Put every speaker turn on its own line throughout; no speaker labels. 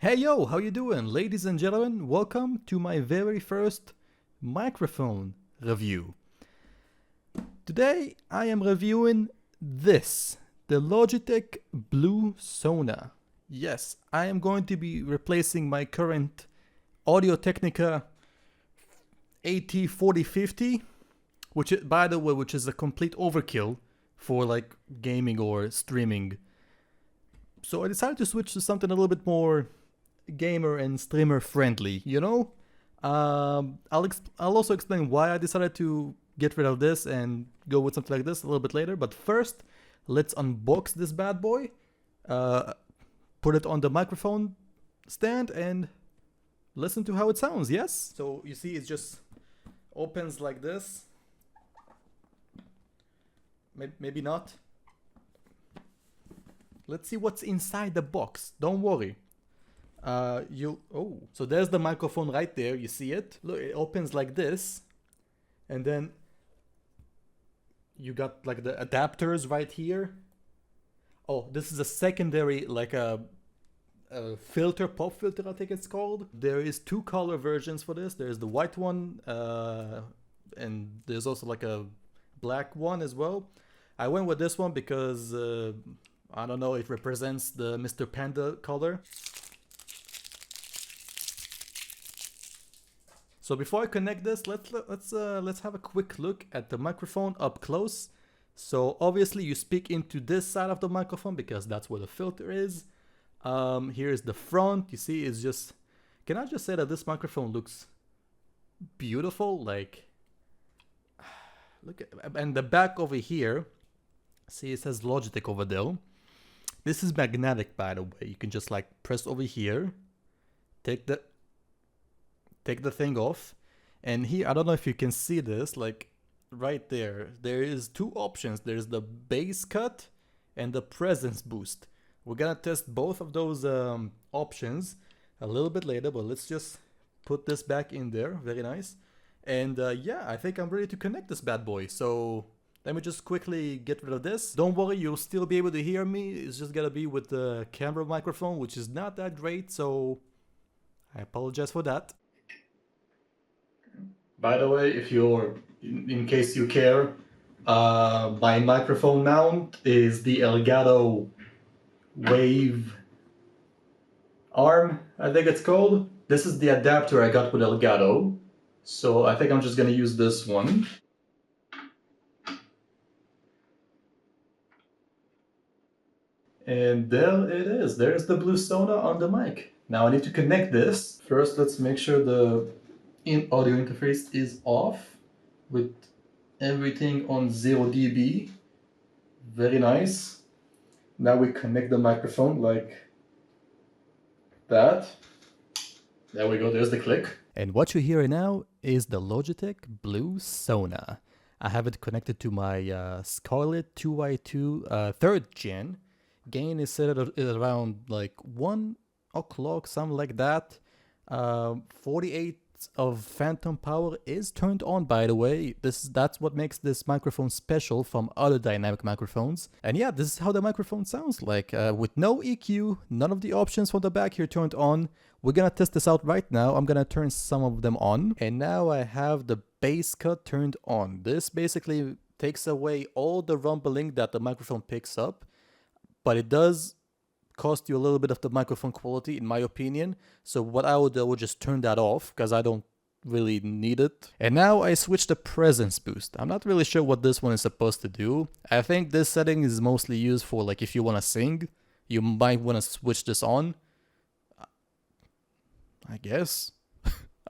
Hey yo, how you doing? Ladies and gentlemen, welcome to my very first microphone review. Today I am reviewing this, the Logitech Blue Sona. Yes, I am going to be replacing my current Audio Technica AT4050, which by the way, which is a complete overkill for like gaming or streaming. So I decided to switch to something a little bit more gamer and streamer friendly, you know? I'll also explain why I decided to get rid of this and go with something like this a little bit later. But first, let's unbox this bad boy, uh, put it on the microphone stand, and listen to how it sounds. Yes. So you see, it just opens like this. Maybe not. Let's see what's inside the box. Don't worry. So there's the microphone right there. You see it? Look, it opens like this, and then you got like the adapters right here. Oh, this is a secondary, like a filter, pop filter, I think it's called. There is two color versions for this. There's the white one, and there's also like a black one as well. I went with this one because I don't know, it represents the Mr. Panda color. So before I connect this, let's have a quick look at the microphone up close. So obviously you speak into this side of the microphone because that's where the filter is. Here's the front. You see, it's just. Can I just say that this microphone looks beautiful? Like, look at, and the back over here. See, it says Logitech over there. This is magnetic, by the way. You can just like press over here, take the thing off, and here, I don't know if you can see this, like right there is two options. There's the bass cut and the presence boost. We're gonna test both of those options a little bit later, but let's just put this back in there. Very nice. And yeah, I think I'm ready to connect this bad boy. So let me just quickly get rid of this. Don't worry, you'll still be able to hear me. It's just gonna be with the camera microphone, which is not that great, so I apologize for that. By the way, if you're, in case you care, my microphone mount is the Elgato Wave Arm, I think it's called. This is the adapter I got with Elgato, so I think I'm just gonna use this one. And there it is. There's the Blue Sona on the mic. Now I need to connect this. First, let's make sure the audio interface is off with everything on 0 dB. Very nice. Now we connect the microphone like that. There we go, there's the click. And what you hear now is the Logitech Blue Sona. I have it connected to my Scarlett 2i2 3rd gen. Gain is set at around like 1 o'clock, something like that. 48 of phantom power is turned on, by the way. That's what makes this microphone special from other dynamic microphones. And yeah, this is how the microphone sounds like, with no EQ, none of the options from the back here turned on. We're gonna test this out right now. I'm gonna turn some of them on, and now I have the bass cut turned on. This basically takes away all the rumbling that the microphone picks up, but it does cost you a little bit of the microphone quality, in my opinion. So what I would do, I would just turn that off because I don't really need it. And now I switch the presence boost. I'm not really sure what this one is supposed to do. I think this setting is mostly used for like if you want to sing, you might want to switch this on, I guess.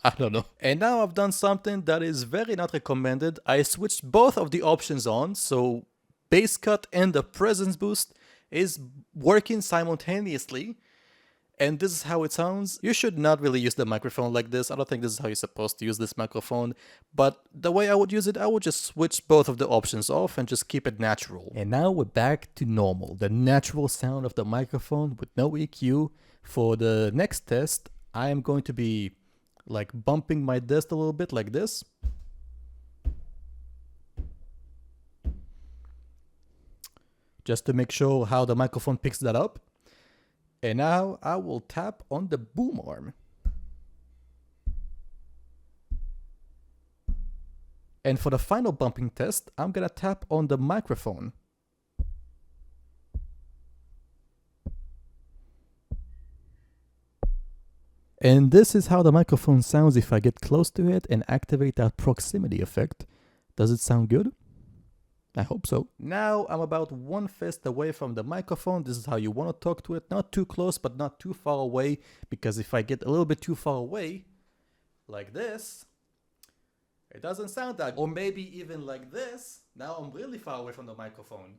I don't know. And now I've done something that is very not recommended. I switched both of the options on, so bass cut and the presence boost is working simultaneously, and this is how it sounds. You should not really use the microphone like this. I don't think this is how you're supposed to use this microphone, but the way I would use it, I would just switch both of the options off and just keep it natural. And now we're back to normal, the natural sound of the microphone with no EQ. For the next test, I am going to be like bumping my desk a little bit like this. Just to make sure how the microphone picks that up. And now I will tap on the boom arm. And for the final bumping test, I'm gonna tap on the microphone. And this is how the microphone sounds if I get close to it and activate that proximity effect. Does it sound good? I hope so. Now I'm about one fist away from the microphone. This is how you want to talk to it. Not too close, but not too far away. Because if I get a little bit too far away, like this, it doesn't sound that good. Or maybe even like this. Now I'm really far away from the microphone.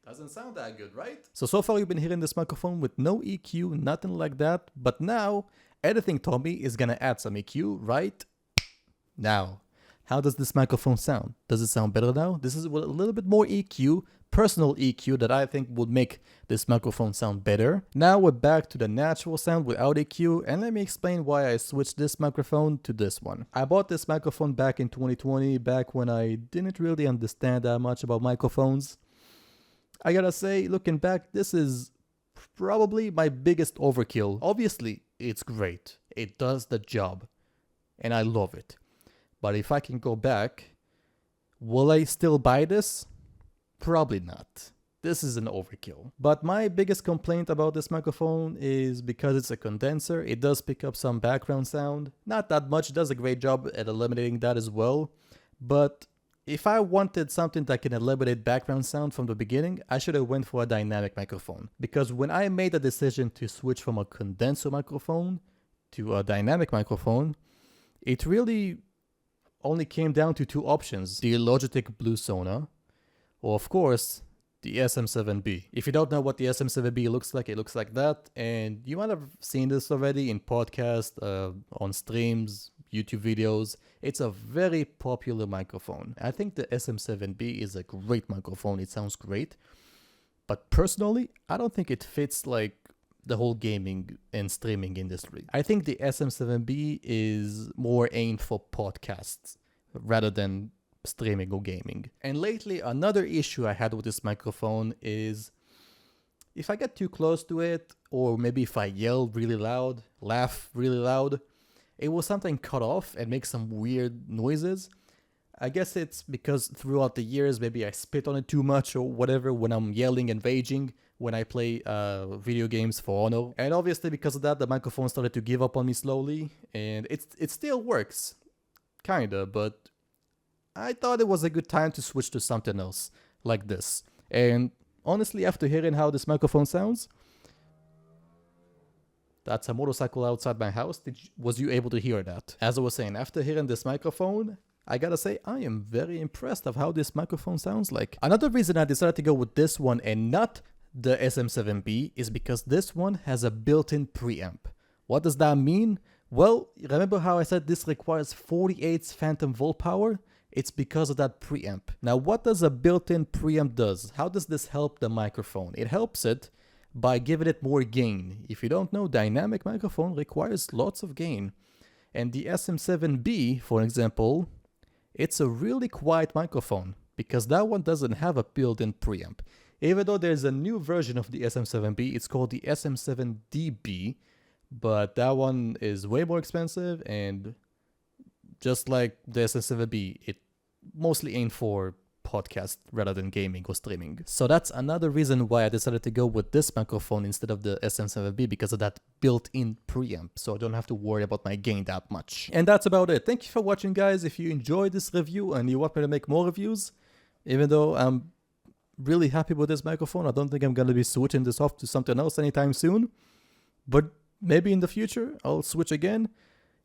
Doesn't sound that good, right? So far you've been hearing this microphone with no EQ, nothing like that. But now, editing Tommy is gonna add some EQ right now. How does this microphone sound? Does it sound better now? This is with a little bit more EQ, personal EQ that I think would make this microphone sound better. Now we're back to the natural sound without EQ, and let me explain why I switched this microphone to this one. I bought this microphone back in 2020, back when I didn't really understand that much about microphones. I gotta say, looking back, this is probably my biggest overkill. Obviously, it's great. It does the job, and I love it. But if I can go back, will I still buy this? Probably not. This is an overkill. But my biggest complaint about this microphone is because it's a condenser, it does pick up some background sound. Not that much, it does a great job at eliminating that as well. But if I wanted something that can eliminate background sound from the beginning, I should have went for a dynamic microphone. Because when I made the decision to switch from a condenser microphone to a dynamic microphone, it really only came down to two options: the Logitech Blue Sona, or of course, the SM7B. If you don't know what the SM7B looks like, it looks like that, and you might have seen this already in podcasts, on streams, YouTube videos. It's a very popular microphone. I think the SM7B is a great microphone, it sounds great, but personally, I don't think it fits like the whole gaming and streaming industry. I think the SM7B is more aimed for podcasts rather than streaming or gaming. And lately, another issue I had with this microphone is if I get too close to it, or maybe if I yell really loud, laugh really loud, it will sometimes cut off and make some weird noises. I guess it's because throughout the years, maybe I spit on it too much or whatever when I'm yelling and raging when I play video games for Sona. And obviously because of that, the microphone started to give up on me slowly, and it still works, kinda, but I thought it was a good time to switch to something else, like this. And honestly, after hearing how this microphone sounds, that's a motorcycle outside my house. Was you able to hear that? As I was saying, after hearing this microphone, I gotta say, I am very impressed of how this microphone sounds like. Another reason I decided to go with this one and not the SM7B is because this one has a built-in preamp. What does that mean? Well, remember how I said this requires 48 phantom volt power? It's because of that preamp. Now, what does a built-in preamp does? How does this help the microphone? It helps it by giving it more gain. If you don't know, dynamic microphone requires lots of gain. And the SM7B, for example, it's a really quiet microphone because that one doesn't have a built-in preamp. Even though there's a new version of the SM7B, it's called the SM7DB, but that one is way more expensive, and just like the SM7B, it mostly aimed for podcast rather than gaming or streaming. So that's another reason why I decided to go with this microphone instead of the SM7B, because of that built-in preamp, so I don't have to worry about my gain that much. And that's about it. Thank you for watching, guys. If you enjoyed this review and you want me to make more reviews, even though I'm really happy with this microphone, I don't think I'm gonna be switching this off to something else anytime soon, but maybe in the future I'll switch again.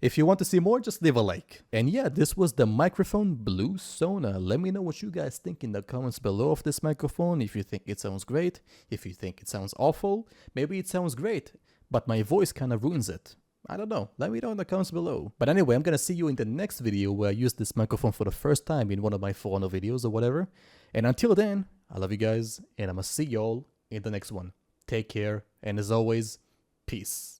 If you want to see more, just leave a like. And yeah, this was the microphone Blue Sona. Let me know what you guys think in the comments below of this microphone. If you think it sounds great, if you think it sounds awful, maybe it sounds great, but my voice kind of ruins it. I don't know. Let me know in the comments below. But anyway, I'm gonna see you in the next video where I use this microphone for the first time in one of my For Honor videos or whatever. And until then, I love you guys, and I'm gonna see y'all in the next one. Take care, and as always, peace.